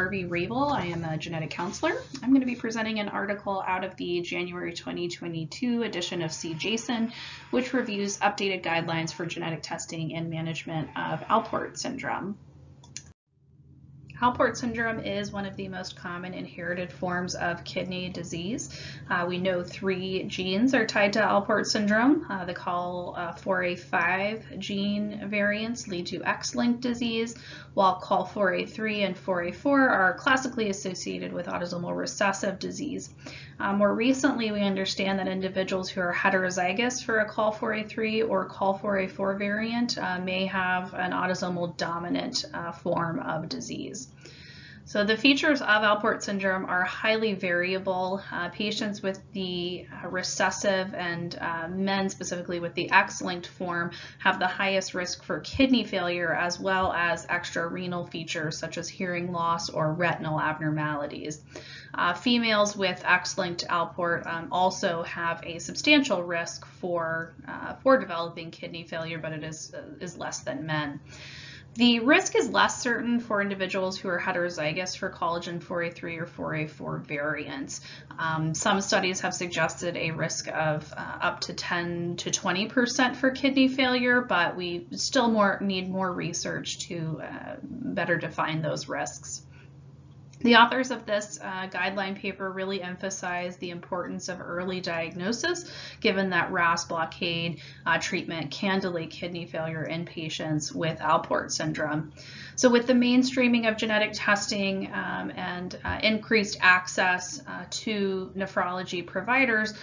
Darbey Raible. I am a genetic counselor. I'm going to be presenting an article out of the January 2022 edition of CJASN, which reviews updated guidelines for genetic testing and management of Alport syndrome. Alport syndrome is one of the most common inherited forms of kidney disease. We know 3 genes are tied to Alport syndrome. The COL4A5 gene variants lead to X-linked disease, while COL4A3 and 4A4 are classically associated with autosomal recessive disease. More recently, we understand that individuals who are heterozygous for a COL4A3 or COL4A4 variant may have an autosomal dominant form of disease. So the features of Alport syndrome are highly variable. Patients with the recessive and men specifically with the X-linked form have the highest risk for kidney failure, as well as extra-renal features such as hearing loss or retinal abnormalities. Females with X-linked Alport also have a substantial risk for developing kidney failure, but it is less than men. The risk is less certain for individuals who are heterozygous for collagen 4A3 or 4A4 variants. Some studies have suggested a risk of up to 10 to 20% for kidney failure, but we still need more research to better define those risks. The authors of this guideline paper really emphasize the importance of early diagnosis, given that RAS blockade treatment can delay kidney failure in patients with Alport syndrome. So with the mainstreaming of genetic testing and increased access to nephrology providers,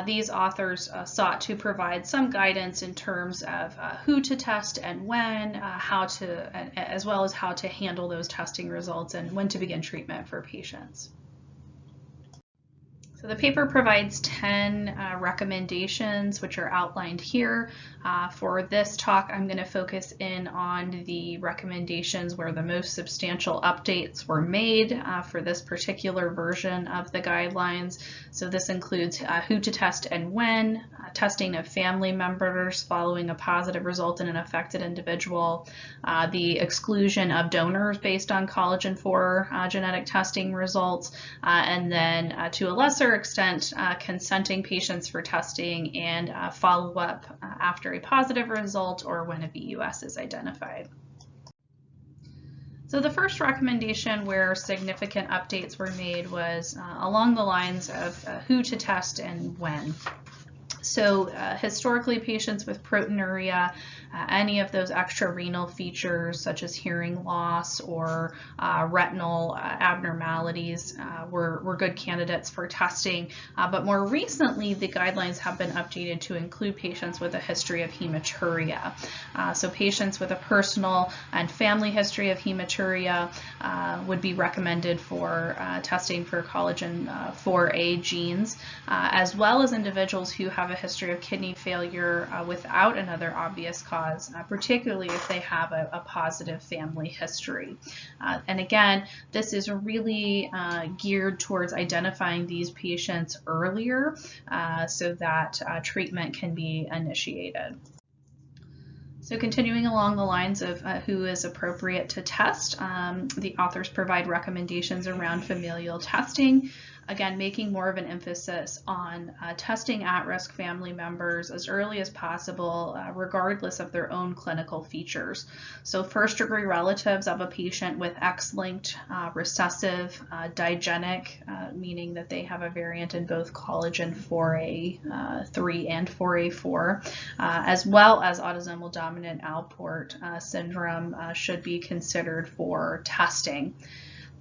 these authors sought to provide some guidance in terms of who to test and when, as well as how to handle those testing results and when to begin treatment for patients. So the paper provides 10 recommendations, which are outlined here. For this talk, I'm going to focus in on the recommendations where the most substantial updates were made for this particular version of the guidelines. So this includes who to test and when, testing of family members following a positive result in an affected individual, the exclusion of donors based on collagen 4 genetic testing results, and then to a lesser extent, consenting patients for testing and follow-up after a positive result or when a VUS is identified. So the first recommendation where significant updates were made was along the lines of who to test and when. So historically, patients with proteinuria, any of those extra-renal features such as hearing loss or retinal abnormalities were good candidates for testing. But more recently, the guidelines have been updated to include patients with a history of hematuria. So patients with a personal and family history of hematuria would be recommended for testing for collagen 4A genes, as well as individuals who have a history of kidney failure without another obvious cause, particularly if they have a positive family history. And again, this is really geared towards identifying these patients earlier so that treatment can be initiated. So continuing along the lines of who is appropriate to test, the authors provide recommendations around familial testing. Again, making more of an emphasis on testing at-risk family members as early as possible, regardless of their own clinical features. So first-degree relatives of a patient with X-linked, recessive, digenic, meaning that they have a variant in both collagen 4A3 and 4A4, as well as autosomal dominant Alport syndrome should be considered for testing.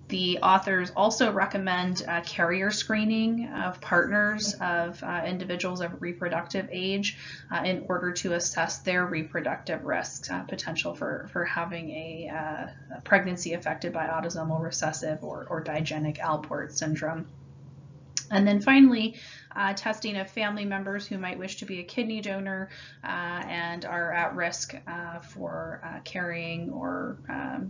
The authors also recommend carrier screening of partners of individuals of reproductive age in order to assess their reproductive risks, potential for having a pregnancy affected by autosomal recessive or digenic Alport syndrome. And then finally, testing of family members who might wish to be a kidney donor and are at risk for carrying or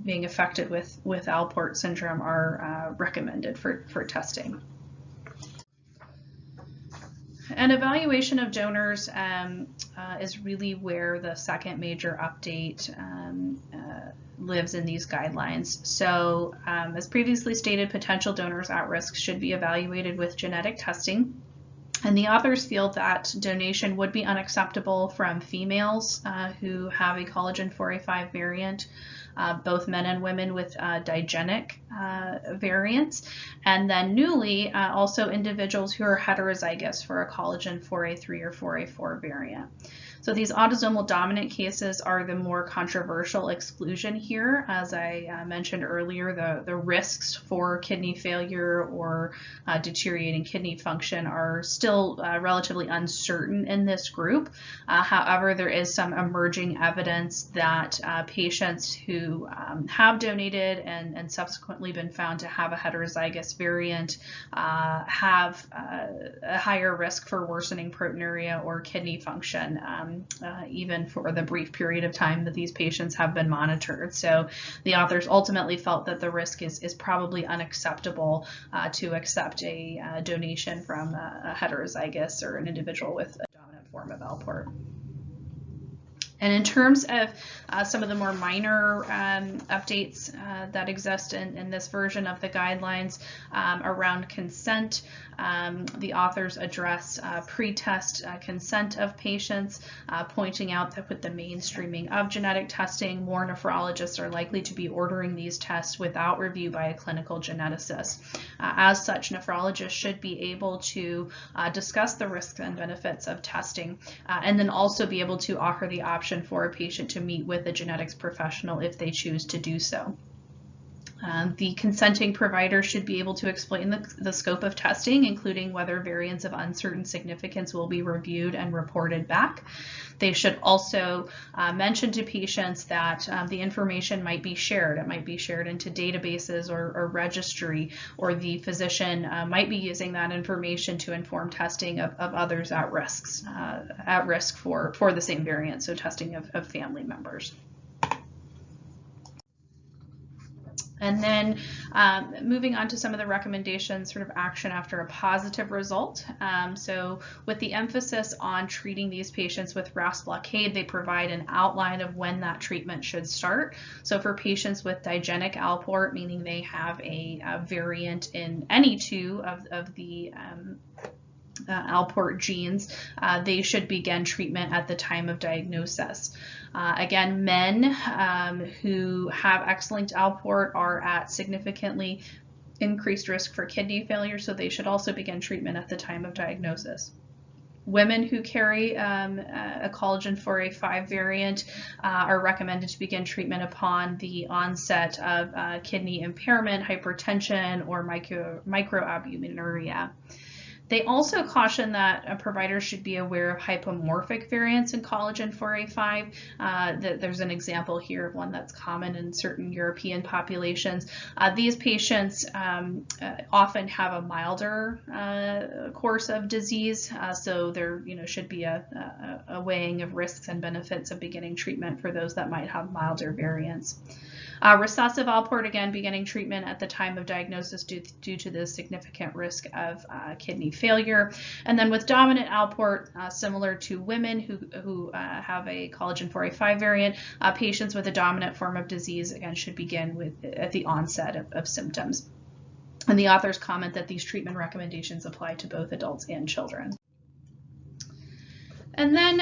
being affected with Alport syndrome are recommended for testing. An evaluation of donors is really where the second major update lives in these guidelines. So as previously stated, potential donors at risk should be evaluated with genetic testing. And the authors feel that donation would be unacceptable from females who have a collagen 4A5 variant, both men and women with digenic variants, and then newly also individuals who are heterozygous for a collagen 4A3 or 4A4 variant. So these autosomal dominant cases are the more controversial exclusion here. As I mentioned earlier, the risks for kidney failure or deteriorating kidney function are still relatively uncertain in this group. However, there is some emerging evidence that patients who have donated and subsequently been found to have a heterozygous variant have a higher risk for worsening proteinuria or kidney function, even for the brief period of time that these patients have been monitored. So the authors ultimately felt that the risk is probably unacceptable to accept a donation from a heterozygous or an individual with a dominant form of Alport. And in terms of some of the more minor updates that exist in this version of the guidelines around consent, the authors address pre-test consent of patients, pointing out that with the mainstreaming of genetic testing, more nephrologists are likely to be ordering these tests without review by a clinical geneticist. As such, nephrologists should be able to discuss the risks and benefits of testing, and then also be able to offer the option for a patient to meet with a genetics professional if they choose to do so. The consenting provider should be able to explain the scope of testing, including whether variants of uncertain significance will be reviewed and reported back. They should also mention to patients that the information might be shared. It might be shared into databases or registry, or the physician might be using that information to inform testing of others at risk for the same variant, so testing of family members. And then moving on to some of the recommendations, sort of action after a positive result. So with the emphasis on treating these patients with RAS blockade, they provide an outline of when that treatment should start. So for patients with digenic Alport, meaning they have a variant in any two of the Alport genes, they should begin treatment at the time of diagnosis. Again, men who have X-linked Alport are at significantly increased risk for kidney failure, so they should also begin treatment at the time of diagnosis. Women who carry a collagen 4A5 variant are recommended to begin treatment upon the onset of kidney impairment, hypertension, or microalbuminuria. They also caution that providers should be aware of hypomorphic variants in collagen 4A5. There's an example here of one that's common in certain European populations. These patients often have a milder course of disease, so there should be a weighing of risks and benefits of beginning treatment for those that might have milder variants. Recessive Alport, again, beginning treatment at the time of diagnosis due to the significant risk of kidney failure. And then with dominant Alport, similar to women who have a collagen 4A5 variant, patients with a dominant form of disease, again, should begin at the onset of symptoms. And the authors comment that these treatment recommendations apply to both adults and children. And then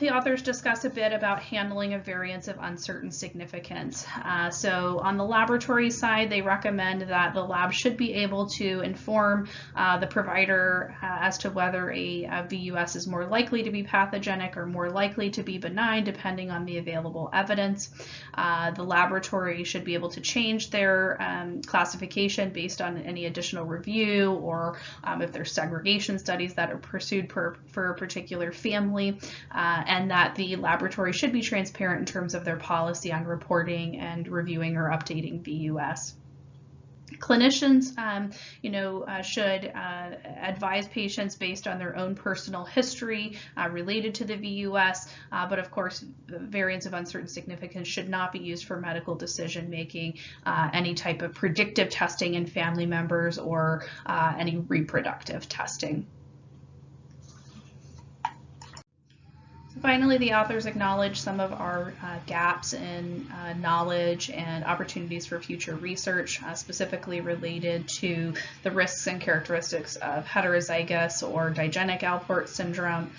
the authors discuss a bit about handling of variants of uncertain significance. So on the laboratory side, they recommend that the lab should be able to inform the provider as to whether a VUS is more likely to be pathogenic or more likely to be benign, depending on the available evidence. The laboratory should be able to change their classification based on any additional review, or if there's segregation studies that are pursued for a particular family. And that the laboratory should be transparent in terms of their policy on reporting and reviewing or updating VUS. Clinicians, should advise patients based on their own personal history related to the VUS, but of course, variants of uncertain significance should not be used for medical decision making, any type of predictive testing in family members, or any reproductive testing. Finally, the authors acknowledge some of our gaps in knowledge and opportunities for future research, specifically related to the risks and characteristics of heterozygous or digenic Alport syndrome,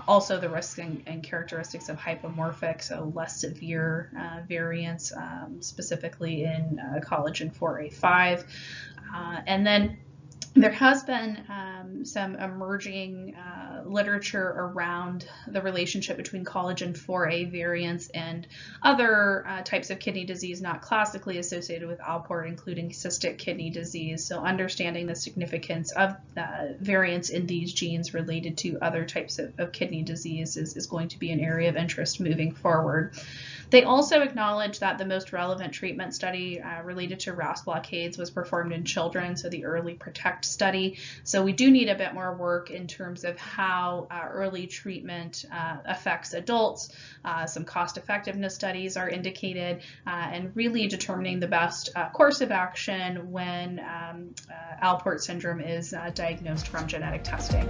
also the risks and characteristics of hypomorphic, so less severe variants, specifically in collagen 4A5. And then there has been some emerging literature around the relationship between collagen 4A variants and other types of kidney disease not classically associated with Alport, including cystic kidney disease. So understanding the significance of variants in these genes related to other types of kidney disease is going to be an area of interest moving forward. They also acknowledge that the most relevant treatment study related to RAS blockades was performed in children, so the early PROTECT study. So we do need a bit more work in terms of how early treatment affects adults. Some cost effectiveness studies are indicated, and really determining the best course of action when Alport syndrome is diagnosed from genetic testing.